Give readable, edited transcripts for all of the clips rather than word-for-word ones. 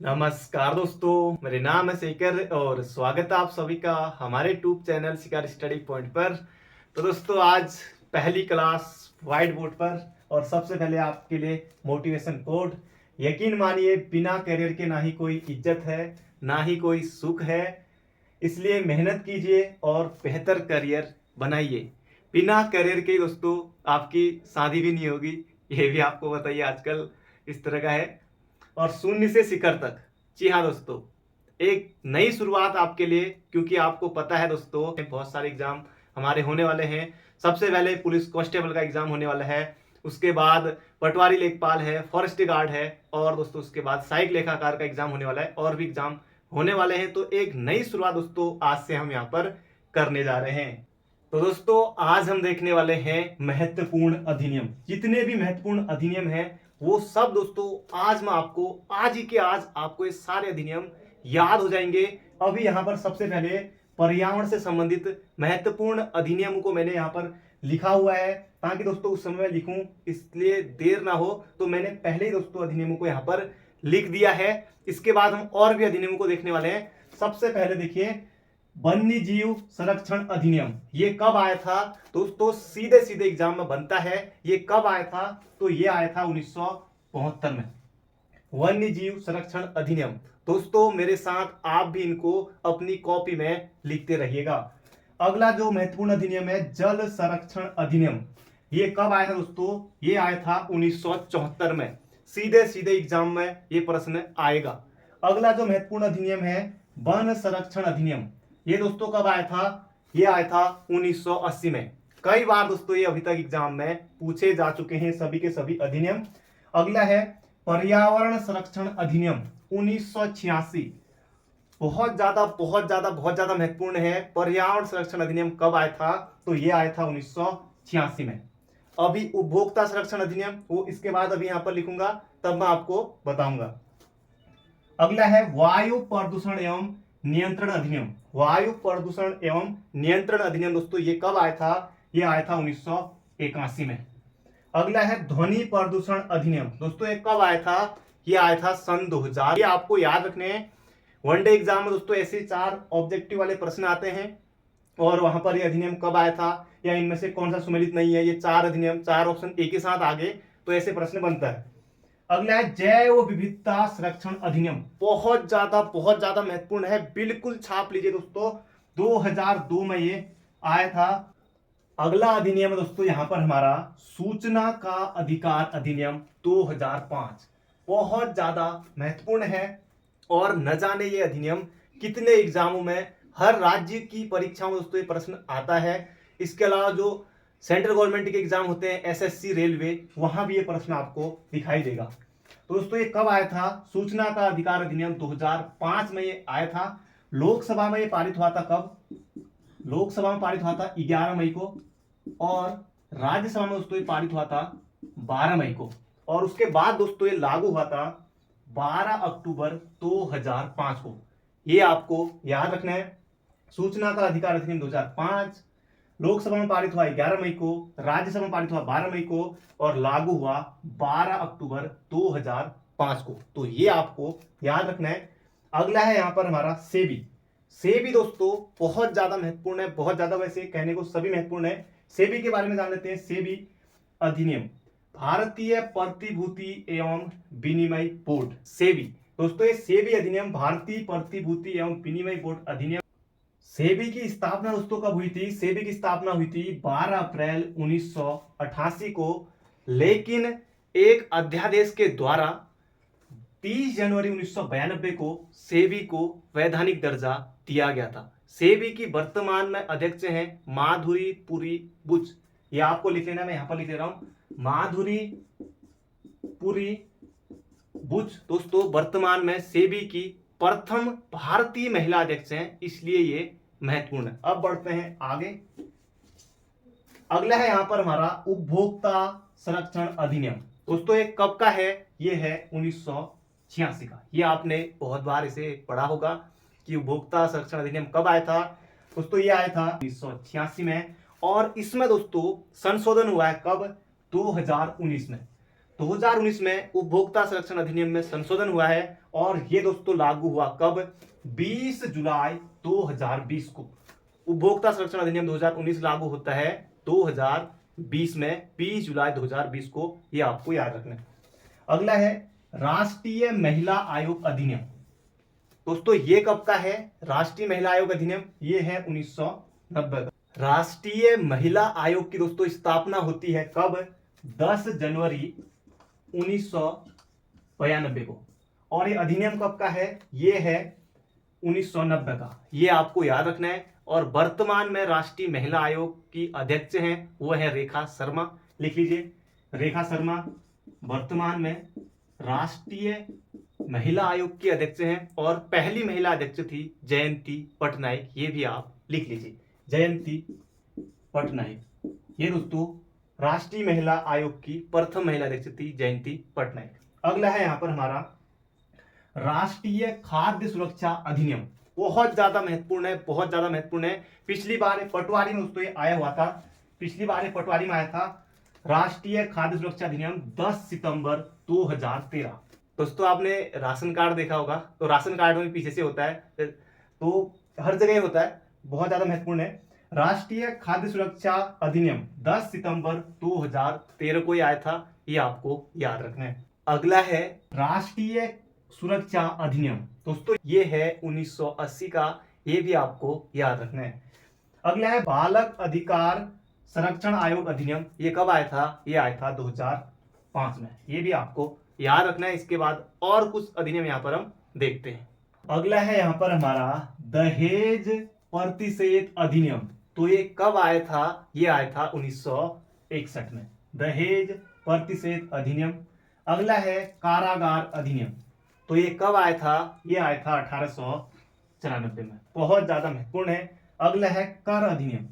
नमस्कार दोस्तों, मेरे नाम है शेखर और स्वागत है आप सभी का हमारे यूट्यूब चैनल शिकार स्टडी पॉइंट पर। तो दोस्तों आज पहली क्लास व्हाइट बोर्ड पर और सबसे पहले आपके लिए मोटिवेशन कोड। यकीन मानिए बिना करियर के ना ही कोई इज्जत है ना ही कोई सुख है, इसलिए मेहनत कीजिए और बेहतर करियर बनाइए। बिना करियर के दोस्तों आपकी शादी भी नहीं होगी, ये भी आपको बताइए आजकल इस तरह का है। और शून्य से शिखर तक, जी हाँ दोस्तों, एक नई शुरुआत आपके लिए, क्योंकि आपको पता है दोस्तों बहुत सारे एग्जाम हमारे होने वाले हैं। सबसे पहले पुलिस कांस्टेबल का एग्जाम होने वाला है, उसके बाद पटवारी लेखपाल है, फॉरेस्ट गार्ड है, और दोस्तों उसके बाद सहायक लेखाकार का एग्जाम होने वाला है, और भी एग्जाम होने वाले हैं। तो एक नई शुरुआत दोस्तों आज से हम यहाँ पर करने जा रहे हैं। तो दोस्तों आज हम देखने वाले हैं महत्वपूर्ण अधिनियम। जितने भी महत्वपूर्ण अधिनियम हैं वो सब दोस्तों आज मैं आपको, आज ही के आज आपको ये सारे अधिनियम याद हो जाएंगे। अभी यहाँ पर सबसे पहले पर्यावरण से संबंधित महत्वपूर्ण अधिनियम को मैंने यहाँ पर लिखा हुआ है, ताकि दोस्तों उस समय में लिखूं इसलिए देर ना हो, तो मैंने पहले ही दोस्तों अधिनियमों को यहाँ पर लिख दिया है। इसके बाद हम और भी अधिनियमों को देखने वाले हैं। सबसे पहले देखिए वन्य जीव संरक्षण अधिनियम। ये कब आया था दोस्तों? सीधे सीधे एग्जाम में बनता है। ये कब आया था? तो ये आया था 1972 में, वन्य जीव संरक्षण अधिनियम। दोस्तों मेरे साथ आप भी इनको अपनी कॉपी में लिखते रहिएगा। अगला जो महत्वपूर्ण अधिनियम है जल संरक्षण अधिनियम। ये कब आया था दोस्तों? ये आया था 1974 में। सीधे सीधे एग्जाम में ये प्रश्न आएगा। अगला जो महत्वपूर्ण अधिनियम है वन संरक्षण अधिनियम। ये दोस्तों कब आया था? ये आया था 1980 में। कई बार दोस्तों ये अभी तक एग्जाम में पूछे जा चुके हैं सभी के सभी अधिनियम। अगला है पर्यावरण संरक्षण अधिनियम 1986। बहुत ज्यादा महत्वपूर्ण है। पर्यावरण संरक्षण अधिनियम कब आया था? तो ये आया था 1986 में। अभी उपभोक्ता संरक्षण अधिनियम, वो इसके बाद अभी यहां पर लिखूंगा, तब मैं आपको बताऊंगा। अगला है वायु प्रदूषण एवं नियंत्रण अधिनियम। वायु प्रदूषण एवं नियंत्रण अधिनियम दोस्तों ये कब आया था? ये आया था 1981 में। अगला है ध्वनि प्रदूषण अधिनियम। दोस्तों ये कब आया था? ये आया था सन 2000। ये आपको याद रखने हैं। वनडे एग्जाम में दोस्तों ऐसे 4 ऑब्जेक्टिव वाले प्रश्न आते हैं, और वहां पर ये अधिनियम कब आया था या इनमें से कौन सा सुमेलित नहीं है, ये 4 अधिनियम, 4 ऑप्शन एक ही साथ आ गए तो ऐसे प्रश्न बनता है। अगला है जैव विविधता संरक्षण अधिनियम। बहुत ज्यादा महत्वपूर्ण है, बिल्कुल छाप लीजिए दोस्तों। 2002 में ये आया था। अगला अधिनियम दोस्तों यहां पर हमारा सूचना का अधिकार अधिनियम 2005। बहुत ज्यादा महत्वपूर्ण है, और न जाने ये अधिनियम कितने एग्जामों में, हर राज्य की परीक्षाओं में दोस्तों ये प्रश्न आता है। इसके अलावा जो सेंट्रल गवर्नमेंट के एग्जाम होते हैं, एसएससी, रेलवे, वहां भी ये प्रश्न आपको दिखाई देगा। तो दोस्तों ये कब आया था? सूचना का अधिकार अधिनियम 2005 में ये आया था। लोकसभा में ये पारित हुआ था कब? लोकसभा में पारित हुआ था 11 मई को, और राज्यसभा में दोस्तों ये पारित हुआ था 12 मई को, और उसके बाद दोस्तों ये लागू हुआ था 12 अक्टूबर 2005 को। ये आपको याद रखना है। सूचना का अधिकार अधिनियम 2005 लोकसभा में पारित हुआ 11 मई को, राज्यसभा में पारित हुआ 12 मई को, और लागू हुआ 12 अक्टूबर 2005 को। तो ये आपको याद रखना है। अगला है यहां पर हमारा सेबी। सेबी दोस्तों बहुत ज्यादा महत्वपूर्ण है, बहुत ज्यादा, वैसे कहने को सभी महत्वपूर्ण है। सेबी के बारे में जान लेते हैं। सेबी अधिनियम भारतीय प्रतिभूति एवं विनिमय बोर्ड। सेबी दोस्तों ये सेबी अधिनियम भारतीय प्रतिभूति एवं विनिमय बोर्ड अधिनियम। सेबी की स्थापना दोस्तों कब हुई थी? सेबी की स्थापना हुई थी 12 अप्रैल 1988 को, लेकिन एक अध्यादेश के द्वारा 30 जनवरी 1992 को सेबी को वैधानिक दर्जा दिया गया था। सेबी की वर्तमान में अध्यक्ष हैं माधुरी पुरी बुच। ये आपको लिख लेना, मैं यहां पर लिख ले रहा हूं, माधुरी पुरी बुच दोस्तों वर्तमान में सेबी की प्रथम भारतीय महिला अध्यक्ष हैं, इसलिए ये महत्वपूर्ण है। अब बढ़ते हैं आगे। अगला है यहां पर हमारा उपभोक्ता संरक्षण अधिनियम। दोस्तों ये कब का है? ये है 1986 का। ये आपने बहुत बार इसे पढ़ा होगा कि उपभोक्ता संरक्षण अधिनियम कब आया था। दोस्तों ये आया था 1986 में, और इसमें दोस्तों संशोधन हुआ है कब? 2019 में। 2019 में उपभोक्ता संरक्षण अधिनियम में संशोधन हुआ है, और ये दोस्तों लागू हुआ कब? 20 जुलाई 2020 को। उपभोक्ता संरक्षण अधिनियम 2019 लागू होता है 2020 में, 20 जुलाई 2020 को। ये आपको याद रखना है। अगला है राष्ट्रीय महिला आयोग अधिनियम। दोस्तों ये कब का है? राष्ट्रीय महिला आयोग अधिनियम ये है 1990 का। राष्ट्रीय महिला आयोग की दोस्तों स्थापना होती है कब? 10 जनवरी 1992 को। और ये अधिनियम कब का है? ये है 1990 का। ये आपको याद रखना है। और वर्तमान में राष्ट्रीय महिला आयोग की अध्यक्ष हैं वो है रेखा शर्मा। लिख लीजिए, रेखा शर्मा वर्तमान में राष्ट्रीय महिला आयोग की अध्यक्ष हैं। और पहली महिला अध्यक्ष थी जयंती पटनायक। ये भी आप लिख लीजिए, जयंती पटनायक। ये दोस्तों राष्ट्रीय महिला आयोग की प्रथम महिला अध्यक्ष थी जयंती पटनायक। अगला है यहां पर हमारा राष्ट्रीय खाद्य सुरक्षा अधिनियम। बहुत ज्यादा महत्वपूर्ण है, बहुत ज्यादा महत्वपूर्ण है। पिछली बार पटवारी में दोस्तों ये आया हुआ था, पिछली बार पटवारी में आया था। राष्ट्रीय खाद्य सुरक्षा अधिनियम 10 सितंबर 2013। दोस्तों आपने राशन कार्ड देखा होगा, तो राशन कार्ड में पीछे से होता है, तो हर जगह होता है, बहुत ज्यादा महत्वपूर्ण है। राष्ट्रीय खाद्य सुरक्षा अधिनियम 10 सितंबर 2013 को आया था। ये आपको याद रखना है। अगला है राष्ट्रीय सुरक्षा अधिनियम। दोस्तों ये है 1980 का। ये भी आपको याद रखना है। अगला है बालक अधिकार संरक्षण आयोग अधिनियम। ये कब आया था? ये आया था 2005 में। ये भी आपको याद रखना है। इसके बाद और कुछ अधिनियम यहाँ पर हम देखते हैं। अगला है यहाँ पर हमारा दहेज प्रतिषेध अधिनियम। तो ये कब आया था? ये आया था 1961 में, दहेज प्रतिषेध अधिनियम। अगला है कारागार अधिनियम। तो ये कब आया था? ये आया था 1894 में। बहुत ज्यादा महत्वपूर्ण है। अगला है कर अधिनियम।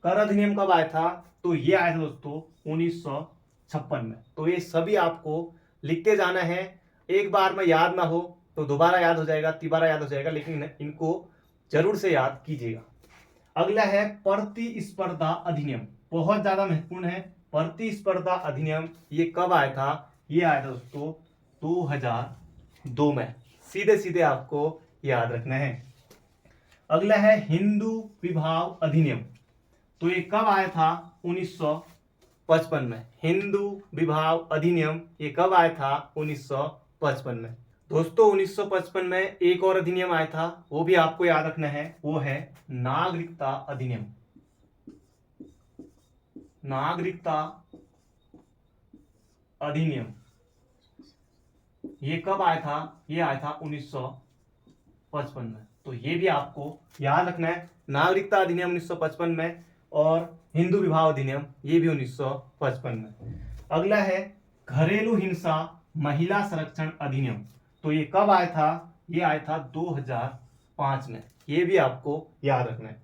कर अधिनियम कब आया था? तो ये आया था दोस्तों 1956 में। तो ये सभी आपको लिखते जाना है। एक बार में याद ना हो तो दोबारा याद हो जाएगा, तिबारा याद हो जाएगा, लेकिन इनको जरूर से याद कीजिएगा। अगला है प्रतिस्पर्धा अधिनियम। बहुत ज्यादा महत्वपूर्ण है। प्रतिस्पर्धा अधिनियम ये कब आया था? ये आया था दोस्तों 2002 में। सीधे सीधे आपको याद रखना है। अगला है हिंदू विवाह अधिनियम। तो ये कब आया था? 1955 में। हिंदू विवाह अधिनियम ये कब आया था? 1955 में। दोस्तों 1955 में एक और अधिनियम आया था, वो भी आपको याद रखना है। वो है नागरिकता अधिनियम। नागरिकता अधिनियम ये कब आया था? ये आया था 1955 में। तो ये भी आपको याद रखना है। नागरिकता अधिनियम 1955 में और हिंदू विवाह अधिनियम ये भी 1955 में। अगला है घरेलू हिंसा महिला संरक्षण अधिनियम। तो ये कब आया था? ये आया था 2005 में। ये भी आपको याद रखना है।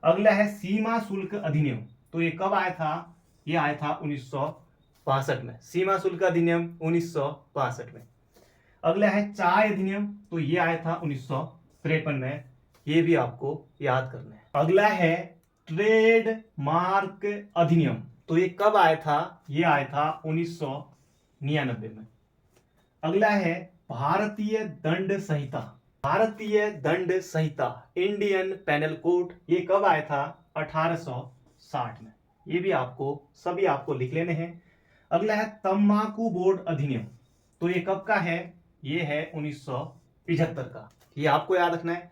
अगला है सीमा शुल्क अधिनियम। तो ये कब आया था? ये आया था 1962 में। सीमा शुल्क अधिनियम 1962 में। अगला है चाय अधिनियम। तो ये आया था 1953 में। ये भी आपको याद करना है। अगला है ट्रेड मार्क अधिनियम। तो ये कब आया था? ये आया था 1999 में। अगला है भारतीय दंड संहिता। भारतीय दंड संहिता इंडियन पेनल कोड ये कब आया था? 1860 में। ये भी आपको सभी आपको लिख लेने हैं। अगला है तंबाकू बोर्ड अधिनियम। तो ये कब का है? ये है 1975 का। ये आपको याद रखना है।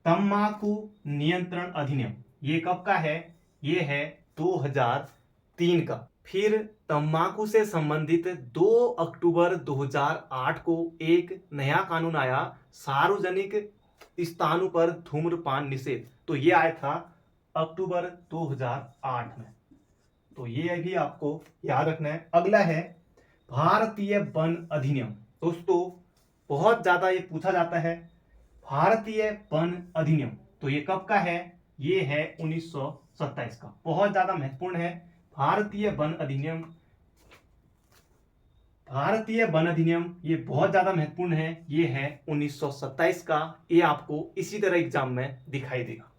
तंबाकू नियंत्रण अधिनियम ये कब का है? ये है 2003 का। फिर तंबाकू से संबंधित 2 अक्टूबर 2008 को एक नया कानून आया, सार्वजनिक स्थानों पर धूम्रपान निषेध। तो ये आया था अक्टूबर 2008 में। तो ये भी आपको याद रखना है। अगला है भारतीय वन अधिनियम। दोस्तों बहुत ज्यादा ये पूछा जाता है। भारतीय वन अधिनियम तो ये कब का है? ये है 1927 का। बहुत ज्यादा महत्वपूर्ण है। भारतीय वन अधिनियम, भारतीय वन अधिनियम ये बहुत ज्यादा महत्वपूर्ण है। ये है 1927 का। ये आपको इसी तरह एग्जाम में दिखाई देगा।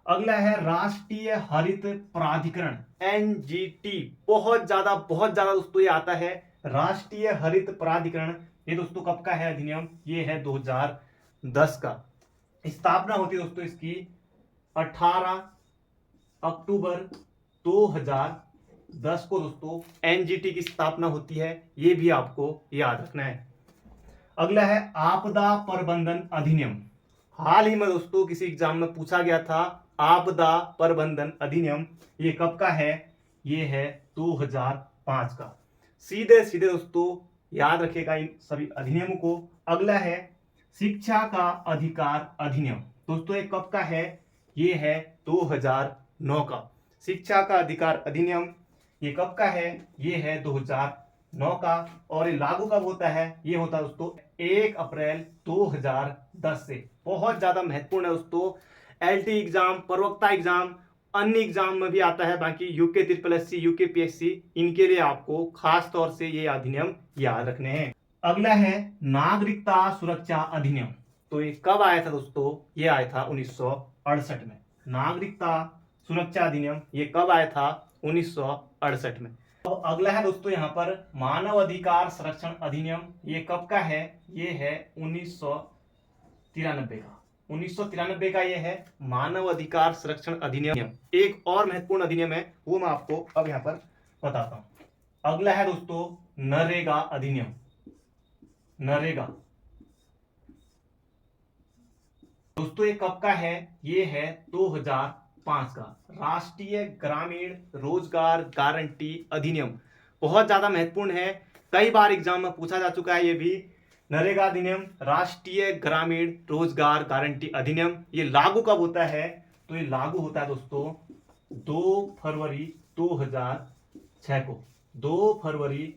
अगला है राष्ट्रीय हरित प्राधिकरण एनजीटी। बहुत ज्यादा दोस्तों ये आता है। राष्ट्रीय हरित प्राधिकरण ये दोस्तों कब का है अधिनियम? ये है 2010 का। स्थापना होती है दोस्तों इसकी 18 अक्टूबर 2010 को दोस्तों एनजीटी की स्थापना होती है, ये भी आपको याद रखना है। अगला है आपदा प्रबंधन अधिनियम। हाल ही में दोस्तों किसी एग्जाम में पूछा गया था आपदा प्रबंधन अधिनियम, ये कब का है? ये है 2005 का। सीधे सीधे दोस्तों याद रखिएगा इन सभी अधिनियमों को। अगला है शिक्षा का अधिकार अधिनियम। दोस्तों ये कब का है? ये है 2009 का। शिक्षा का अधिकार अधिनियम ये कब का है? ये है 2009 का। और ये लागू कब होता है? ये होता है दोस्तों 1 अप्रैल 2010 से। बहुत ज्यादा महत्वपूर्ण है दोस्तों। एलटी एग्जाम, प्रवक्ता एग्जाम, अन्य एग्जाम में भी आता है। बाकी यूके ट्रिपल यूके इनके लिए आपको खास तौर से ये अधिनियम याद रखने हैं। अगला है नागरिकता सुरक्षा अधिनियम। तो ये कब आया था दोस्तों? ये आया था 1968 में। नागरिकता सुरक्षा अधिनियम ये कब आया था? 1968 में। अब अगला है दोस्तों यहाँ पर मानव अधिकार संरक्षण अधिनियम। ये कब का है? ये है 1993 का। 1993 का ये है मानव अधिकार संरक्षण अधिनियम। एक और महत्वपूर्ण अधिनियम है, वो मैं आपको अब यहाँ पर बताता हूं। अगला है दोस्तों नरेगा अधिनियम। नरेगा दोस्तों ये कब का है? ये है 2005 का। राष्ट्रीय ग्रामीण रोजगार गारंटी अधिनियम बहुत ज्यादा महत्वपूर्ण है, कई बार एग्जाम में पूछा जा चुका है। ये भी नरेगा अधिनियम, राष्ट्रीय ग्रामीण रोजगार गारंटी अधिनियम, ये लागू कब होता है? तो ये लागू होता है दोस्तों 2 फरवरी 2006 को। 2 फरवरी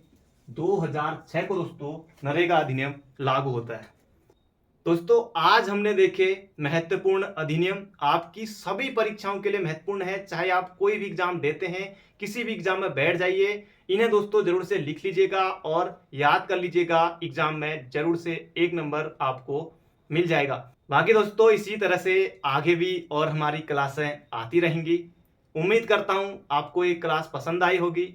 2006 को दोस्तों नरेगा अधिनियम लागू होता है। दोस्तों आज हमने देखे महत्वपूर्ण अधिनियम, आपकी सभी परीक्षाओं के लिए महत्वपूर्ण है। चाहे आप कोई भी एग्जाम देते हैं, किसी भी एग्जाम में बैठ जाइए, इन्हें दोस्तों जरूर से लिख लीजिएगा और याद कर लीजिएगा। एग्जाम में जरूर से 1 नंबर आपको मिल जाएगा। बाकी दोस्तों इसी तरह से आगे भी और हमारी क्लासें आती रहेंगी। उम्मीद करता हूं आपको ये क्लास पसंद आई होगी।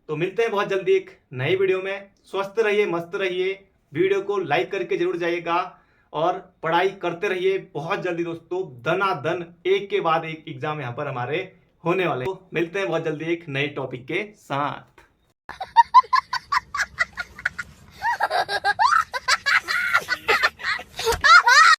तो मिलते हैं बहुत जल्दी एक नई वीडियो में। स्वस्थ रहिए, मस्त रहिए। वीडियो को लाइक करके जरूर जाइएगा और पढ़ाई करते रहिए। बहुत जल्दी दोस्तों दनादन एक के बाद एक एग्जाम यहाँ पर हमारे होने वाले। तो मिलते हैं बहुत जल्दी एक नए टॉपिक के साथ।